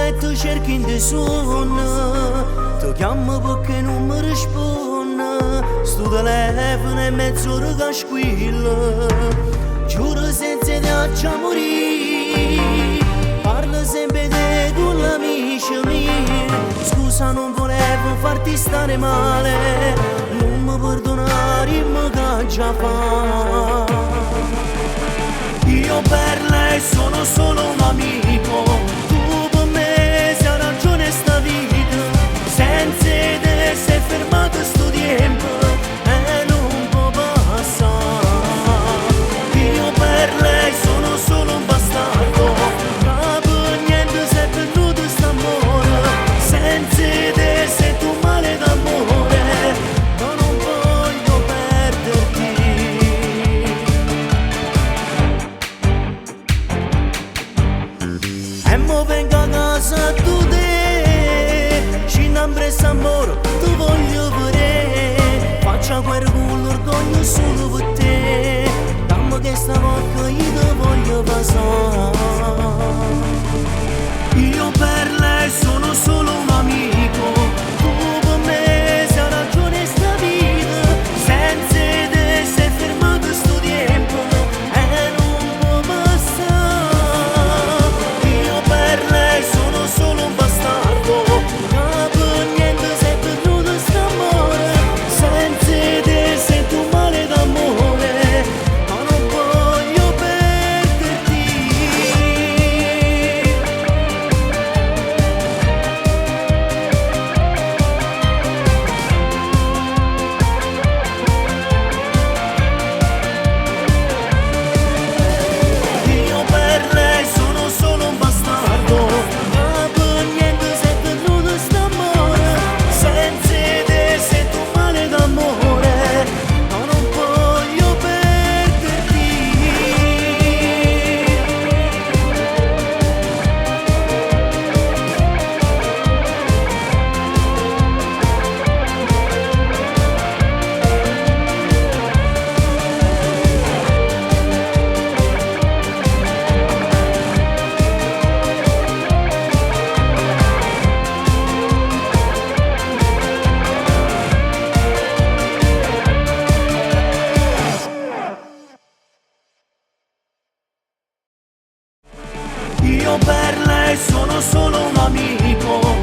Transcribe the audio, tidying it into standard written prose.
e tu cerchi in sonno, ti chiamo perché non mi risponde, sto telefono è mezz'ora che squilla, giuro senza te a morire, parlo sempre te con l'amici miei, scusa non volevo farti stare male, non mi perdonare ma che già fa. Io per lei sono solo un amico, tu per me sei ragione sta vita, senza te sei fermato sto tempo e non può passare. Io per lei sono solo un bastardo, ma per niente sei perduto st'amore, senza te sei tu male d'amore, ma non voglio perderti. E mo vengo a casa tu te, ci n'ambressa amore, tu voglio vedere, faccia guerra con l'orgoglio solo per te, dammi che stavolta io ti voglio passare. Io per lei sono solo un amico, tu per me sei ragione sta vita, senza te sei fermato sto tempo e non può passare. Io per lei sono solo un bastardo, ma per niente sei perduto st'amore, senza te sei tu male d'amore, ma non voglio perderti. Io per lei sono solo un bastardo, ma per niente sei perduto st'amore, senza te sei tu male d'amore, ma non voglio perderti. Io per lei sono solo un amico,